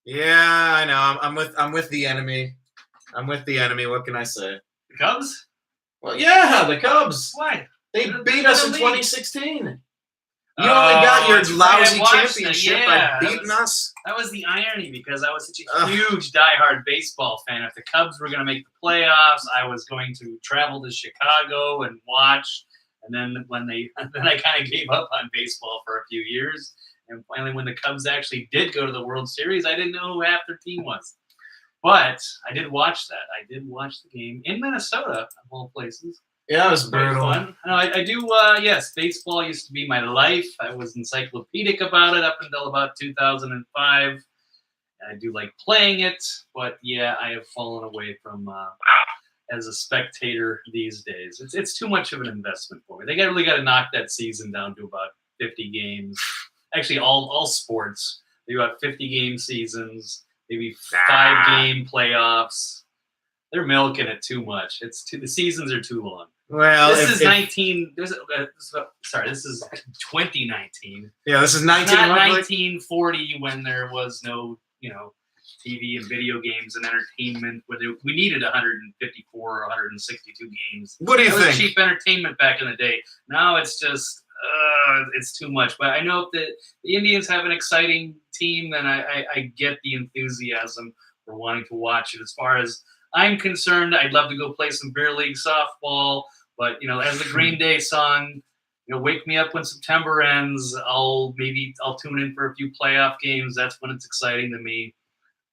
Yeah, I know. I'm with the enemy. I'm with the enemy. What can I say? The Cubs? Well, yeah, the Cubs. Why? They beat us in 2016. You only got your that's right, lousy I watched that. championship Yeah, by beating us. That was the irony because I was such a huge diehard baseball fan. If the Cubs were going to make the playoffs, I was going to travel to Chicago and watch. And then then I kind of gave up on baseball for a few years. And finally, when the Cubs actually did go to the World Series, I didn't know who half their team was. But I did watch that. I did watch the game in Minnesota, of all places. Yeah, it was Very brutal. fun. No, I do. Yes, baseball used to be my life. I was encyclopedic about it up until about 2005. I do like playing it, but yeah, I have fallen away from as a spectator these days. It's too much of an investment for me. They really got to knock that season down to about 50 games. Actually, all sports they do about 50 game seasons, maybe 5-game playoffs. They're milking it too much. The seasons are too long. Well, this is 19. This is 2019. Yeah, this is 19. It's not 1940 when there was no, TV and video games and entertainment. Where we needed 154 or 162 games. What do you That was think? cheap entertainment back in the day. Now it's just it's too much. But I know if the Indians have an exciting team, then I get the enthusiasm for wanting to watch it. As far as I'm concerned, I'd love to go play some beer league softball. But, as the Green Day song, wake me up when September ends, I'll tune in for a few playoff games. That's when it's exciting to me.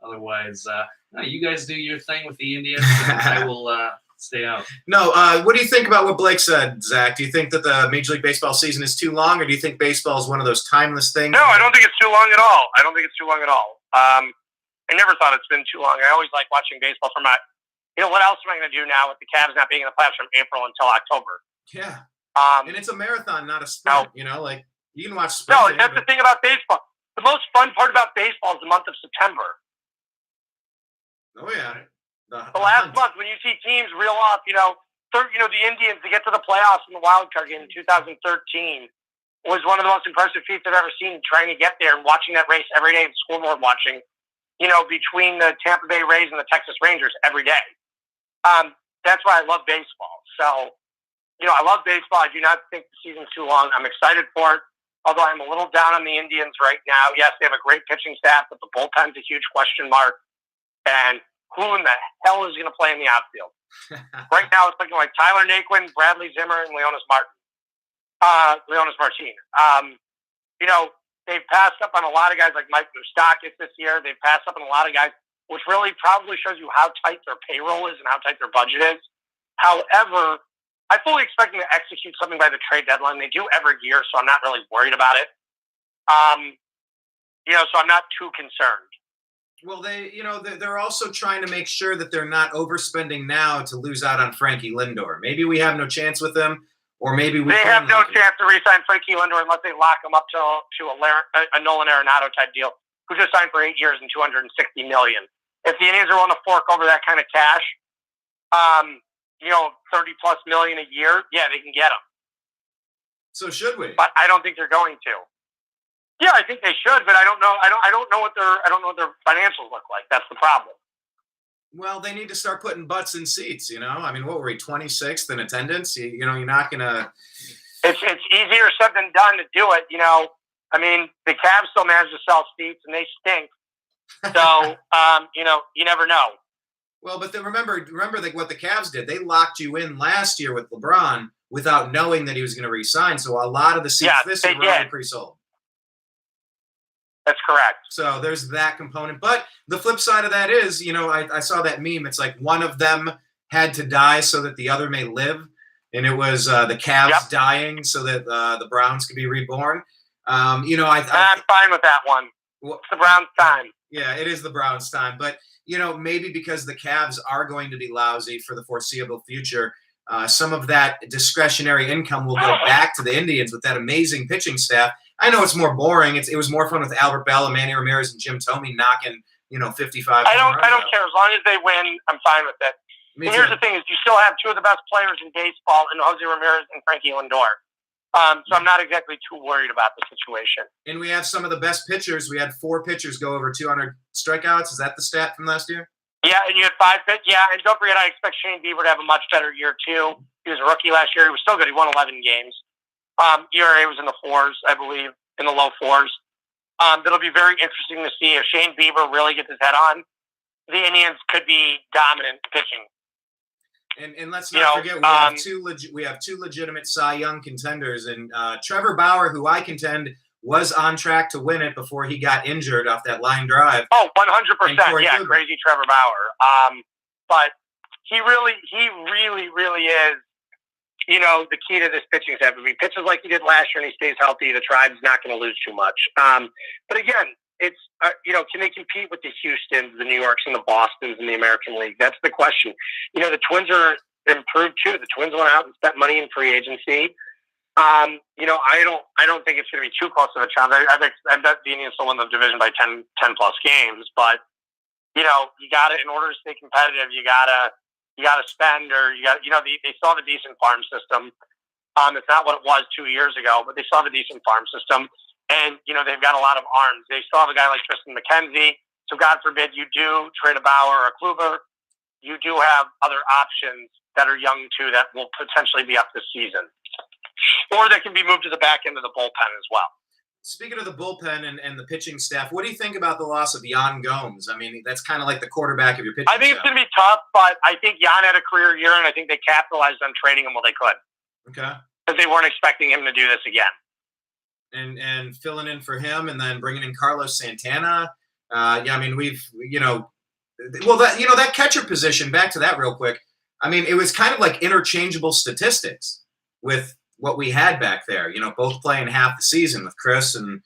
Otherwise, you guys do your thing with the Indians, and I will stay out. No, what do you think about what Blake said, Zach? Do you think that the Major League Baseball season is too long, or do you think baseball is one of those timeless things? No, I don't think it's too long at all. I never thought it's been too long. I always like watching baseball from what else am I going to do now with the Cavs not being in the playoffs from April until October? Yeah. And it's a marathon, not a sprint. No. You can watch sprint. No, that's the thing about baseball. The most fun part about baseball is the month of September. Oh, yeah. The last month when you see teams reel off, the Indians to get to the playoffs in the wild card game in 2013 was one of the most impressive feats I've ever seen, trying to get there and watching that race every day and scoreboard watching, between the Tampa Bay Rays and the Texas Rangers every day. That's why I love baseball. So, I love baseball. I do not think the season's too long. I'm excited for it, although I'm a little down on the Indians right now. Yes, they have a great pitching staff, but the bullpen's a huge question mark. And who in the hell is going to play in the outfield? Right now, it's looking like Tyler Naquin, Bradley Zimmer, and Leonis Martin. They've passed up on a lot of guys like Mike Moustakas this year. They've passed up on a lot of guys, which really probably shows you how tight their payroll is and how tight their budget is. However, I fully expect them to execute something by the trade deadline. They do every year, so I'm not really worried about it. So I'm not too concerned. Well, they're also trying to make sure that they're not overspending now to lose out on Frankie Lindor. Maybe we have no chance with him, or maybe we have no chance to re-sign Frankie Lindor unless they lock him up to a Nolan Arenado type deal, who just signed for 8 years and $260 million. If the Indians are willing to fork over that kind of cash, $30+ million a year, yeah, they can get him. So should we? But I don't think they're going to. Yeah, I think they should, but I don't know. I don't know what their financials look like. That's the problem. Well, they need to start putting butts in seats. What were we, 26th in attendance? You're not gonna. It's easier said than done to do it. The Cavs still manage to sell seats, and they stink. So, you never know. Well, but remember what the Cavs did. They locked you in last year with LeBron without knowing that he was going to re-sign. So a lot of the seats this year were already pre-sold. That's correct. So there's that component. But the flip side of that is, I saw that meme. It's like one of them had to die so that the other may live. And it was the Cavs dying so that the Browns could be reborn. I'm fine with that one. It's the Browns' time. Yeah, it is the Browns' time. But, maybe because the Cavs are going to be lousy for the foreseeable future, some of that discretionary income will go back to the Indians with that amazing pitching staff. I know it's more boring. It was more fun with Albert Bell, Manny Ramirez, and Jim Thome knocking, 55. I don't care. As long as they win, I'm fine with it. And here's the thing: is you still have two of the best players in baseball, in Jose Ramirez and Frankie Lindor. So I'm not exactly too worried about the situation. And we have some of the best pitchers. We had 4 pitchers go over 200 strikeouts. Is that the stat from last year? Yeah, and you had 5 pitch. Yeah, and don't forget, I expect Shane Bieber to have a much better year too. He was a rookie last year. He was still good. He won 11 games. ERA was in the fours, I believe, in the low fours. That'll be very interesting to see if Shane Bieber really gets his head on. The Indians could be dominant pitching. And let's not forget we have two legitimate Cy Young contenders, and Trevor Bauer, who I contend was on track to win it before he got injured off that line drive. Oh, 100%. Yeah, crazy Trevor Bauer. But he really is, the key to this pitching staff. If he pitches like he did last year and he stays healthy, the Tribe's not going to lose too much. But again, it's, can they compete with the Houstons, the New Yorks, and the Bostons in the American League? That's the question. The Twins are improved too. The Twins went out and spent money in free agency. I don't think it's going to be too close of a challenge. I bet the Indians will win the division by 10 plus games, but you got to, in order to stay competitive, you got to spend, or they still have a decent farm system. It's not what it was 2 years ago, but they still have a decent farm system. And, they've got a lot of arms. They still have a guy like Tristan McKenzie. So God forbid you do trade a Bauer or a Kluber, you do have other options that are young too that will potentially be up this season. Or that can be moved to the back end of the bullpen as well. Speaking of the bullpen and the pitching staff, what do you think about the loss of Yan Gomes? I mean, that's kind of like the quarterback of your pitching staff. I think it's going to be tough, but I think Yan had a career year, and I think they capitalized on trading him while they could. Okay. Because they weren't expecting him to do this again. And filling in for him, and then bringing in Carlos Santana. That catcher position, back to that real quick. I mean, it was kind of like interchangeable statistics with what we had back there, both playing half the season with Chris and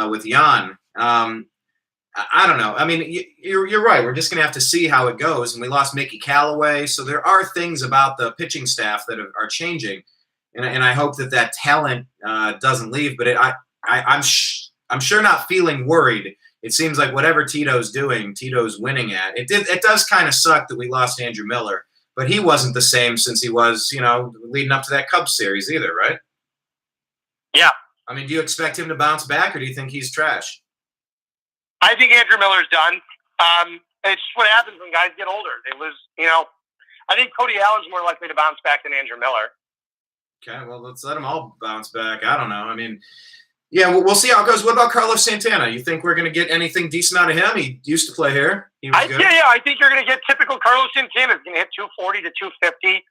with Jan. I don't know. I mean, you're right. We're just going to have to see how it goes. And we lost Mickey Callaway. So there are things about the pitching staff that are changing. And I hope that talent doesn't leave. But I'm sure not feeling worried. It seems like whatever Tito's doing, Tito's winning at. It does kind of suck that we lost Andrew Miller. But he wasn't the same since he was, leading up to that Cubs series either, right? Yeah. I mean, do you expect him to bounce back, or do you think he's trash? I think Andrew Miller's done. It's just what happens when guys get older. They lose, I think Cody Allen's more likely to bounce back than Andrew Miller. Okay, well, let's let them all bounce back. I don't know. I mean, yeah, we'll see how it goes. What about Carlos Santana? You think we're going to get anything decent out of him? He used to play here. He was good. Yeah. I think you're going to get typical Carlos Santana. He's going to hit 240 to 250.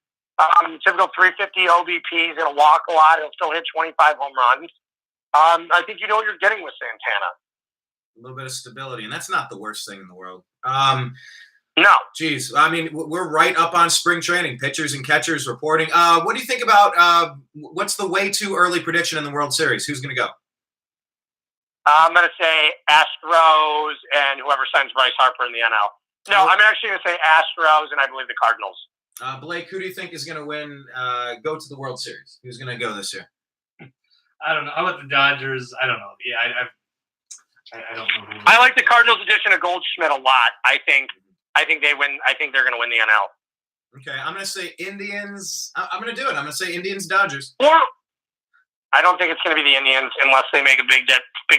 Typical 350 OBP. He's going to walk a lot. He'll still hit 25 home runs. I think you know what you're getting with Santana. A little bit of stability, and that's not the worst thing in the world. No. Geez, I mean, we're right up on spring training. Pitchers and catchers reporting. What do you think about what's the way too early prediction in the World Series? Who's going to go? I'm going to say Astros and whoever signs Bryce Harper in the NL. No, I'm actually going to say Astros and I believe the Cardinals. Blake, who do you think is going to win, go to the World Series? Who's going to go this year? I don't know. How about the Dodgers? I don't know. Yeah, I don't know. I like the Cardinals edition of Goldschmidt a lot. I think they win. I think they're going to win the NL. Okay, I'm going to say Indians. I'm going to do it. I'm going to say Indians, Dodgers. Or I don't think it's going to be the Indians unless they make a big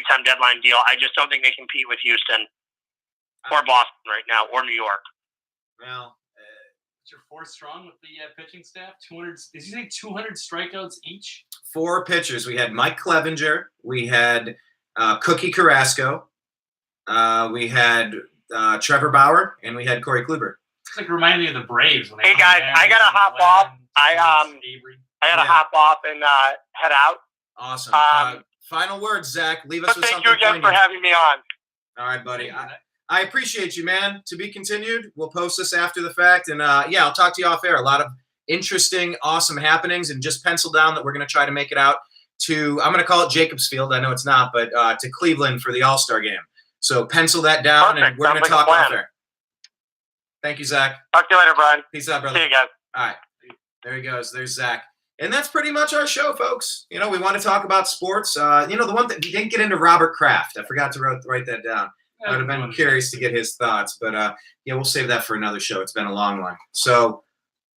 time deadline deal. I just don't think they compete with Houston or Boston right now or New York. Well, is your fourth strong with the pitching staff? 200? Did you say 200 strikeouts each? 4 pitchers. We had Mike Clevenger. We had Cookie Carrasco. We had Trevor Bauer, and we had Corey Kluber. It's like reminding me of the Braves. When hey guys, I gotta hop off. I gotta hop off and head out. Awesome. Final words, Zach. Leave us with something. Thank you again for having me on. All right, buddy. I appreciate you, man. To be continued. We'll post this after the fact, and I'll talk to you off air. A lot of interesting, awesome happenings, and just pencil down that we're going to try to make it out to. I'm going to call it Jacobs Field. I know it's not, but to Cleveland for the All-Star game. So pencil that down, perfect. And we're going to talk off air. Thank you, Zach. Talk to you later, Brian. Peace out, brother. See you guys. All right. There he goes. There's Zach. And that's pretty much our show, folks. We want to talk about sports. The one that we didn't get into Robert Kraft. I forgot to write that down. I would have been curious to get his thoughts. But, we'll save that for another show. It's been a long one. So,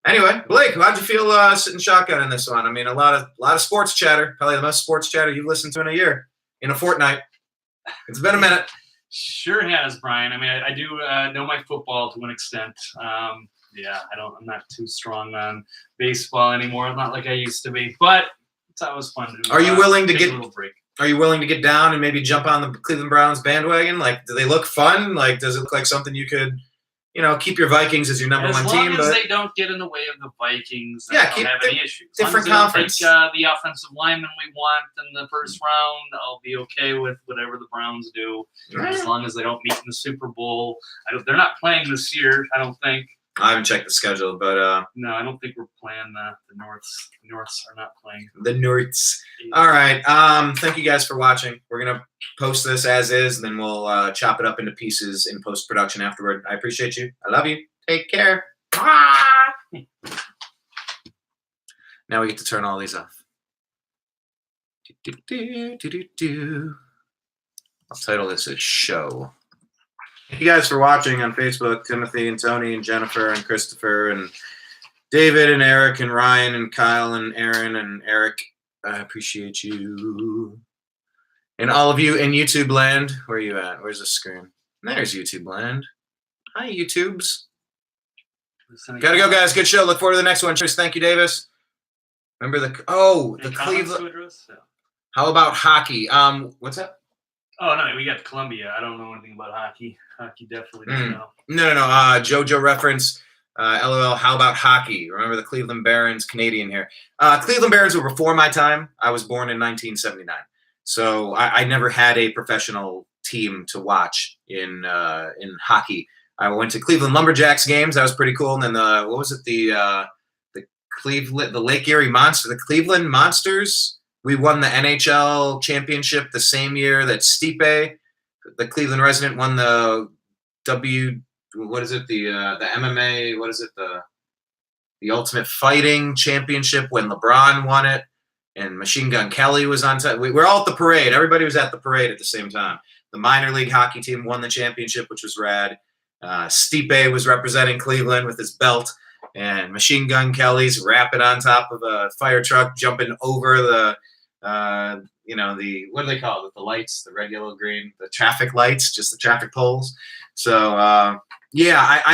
anyway, Blake, how'd you feel sitting shotgun in this one? I mean, a lot of sports chatter. Probably the most sports chatter you've listened to in a year, in a fortnight. It's been a minute. Sure has, Brian. I mean, I do know my football to an extent. I'm not too strong on baseball anymore. Not like I used to be. But It's always fun. Are you willing to take get a little break? Are you willing to get down and maybe jump on the Cleveland Browns bandwagon? Like, do they look fun? Like, does it look like something you could, keep your Vikings as your number one team? As long as they don't get in the way of the Vikings, I don't have any issues. Different conference. The offensive lineman we want in the first round, I'll be okay with whatever the Browns do. Right. As long as they don't meet in the Super Bowl. They're not playing this year, I don't think. I haven't checked the schedule, but no, I don't think we're playing the Norths. The Norths are not playing. The Norths. All right. Thank you guys for watching. We're gonna post this as is, and then we'll chop it up into pieces in post production afterward. I appreciate you. I love you. Take care. Now we get to turn all these off. I'll title this as show. Thank you guys for watching on Facebook. Timothy and Tony and Jennifer and Christopher and David and Eric and Ryan and Kyle and Aaron and Eric. I appreciate you. And all of you in YouTube land. Where are you at? Where's the screen? There's YouTube land. Hi, YouTubes. Gotta go, guys. Good show. Look forward to the next one. Cheers. Thank you, Davis. Remember the Cleveland. How about hockey? What's that? Oh, no, we got Columbia. I don't know anything about hockey. Hockey definitely don't know. No. JoJo reference. LOL, how about hockey? Remember the Cleveland Barons, Canadian here. Cleveland Barons were before my time. I was born in 1979. So I never had a professional team to watch in hockey. I went to Cleveland Lumberjacks games. That was pretty cool. And then the Lake Erie Monster, the Cleveland Monsters. We won the NHL championship the same year that Stipe, the Cleveland resident, won the MMA, the Ultimate Fighting Championship when LeBron won it, and Machine Gun Kelly was on set. We're all at the parade. Everybody was at the parade at the same time. The minor league hockey team won the championship, which was rad. Stipe was representing Cleveland with his belt, and Machine Gun Kelly's rapping on top of a fire truck, jumping over the what do they call it? The lights, the red, yellow, green, the traffic lights, just the traffic poles. So, I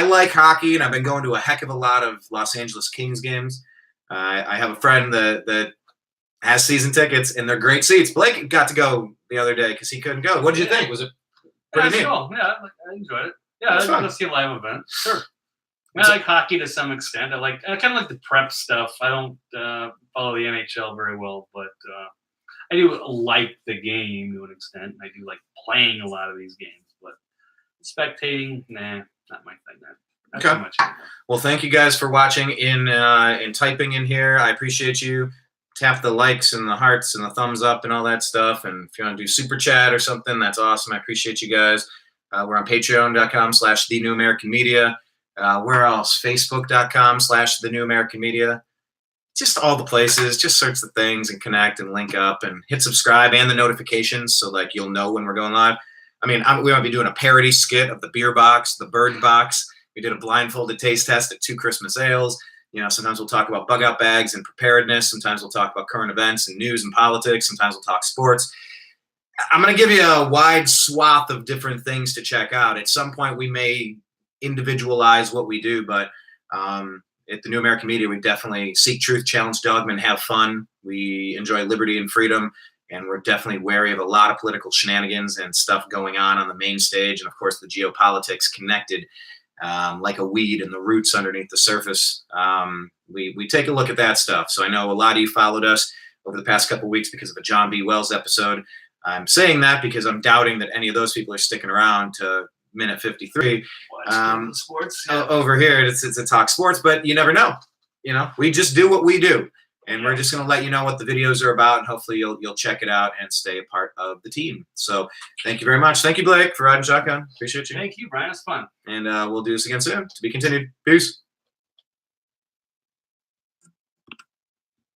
like hockey, and I've been going to a heck of a lot of Los Angeles Kings games. I have a friend that has season tickets, and they're great seats. Blake got to go the other day because he couldn't go. What did you think? Was it pretty neat? Cool. Yeah, I enjoyed it. Yeah, I want to see a live event. Sure. I like hockey to some extent. I kind of like the prep stuff. I don't follow the NHL very well, but I do like the game to an extent. I do like playing a lot of these games, but spectating, not my thing. Not okay. Too much anymore. Well, thank you guys for watching and typing in here. I appreciate you. Tap the likes and the hearts and the thumbs up and all that stuff. And if you want to do super chat or something, that's awesome. I appreciate you guys. We're on patreon.com/TheNewAmericanMedia. Where else? Facebook.com/TheNewAmericanMedia. Just all the places. Just search the things and connect and link up and hit subscribe and the notifications so you'll know when we're going live. I mean, we might be doing a parody skit of the beer box, the bird box. We did a blindfolded taste test at 2 Christmas ales. Sometimes we'll talk about bug out bags and preparedness. Sometimes we'll talk about current events and news and politics. Sometimes we'll talk sports. I'm going to give you a wide swath of different things to check out. At some point, we may individualize what we do, but at the New American Media, we definitely seek truth, challenge dogma, and have fun. We enjoy liberty and freedom, and we're definitely wary of a lot of political shenanigans and stuff going on the main stage, and of course the geopolitics connected like a weed and the roots underneath the surface. We take a look at that stuff. So I know a lot of you followed us over the past couple of weeks because of a John B. Wells episode. I'm saying that because I'm doubting that any of those people are sticking around to minute 53. Sports. Over here, it's a talk sports, but you never know. We just do what we do, and we're just going to let you know what the videos are about, and hopefully you'll check it out and stay a part of the team. So thank you very much. Thank you, Blake, for riding shotgun. Appreciate you. Thank you, Brian. It's fun. And we'll do this again soon. To be continued. Peace.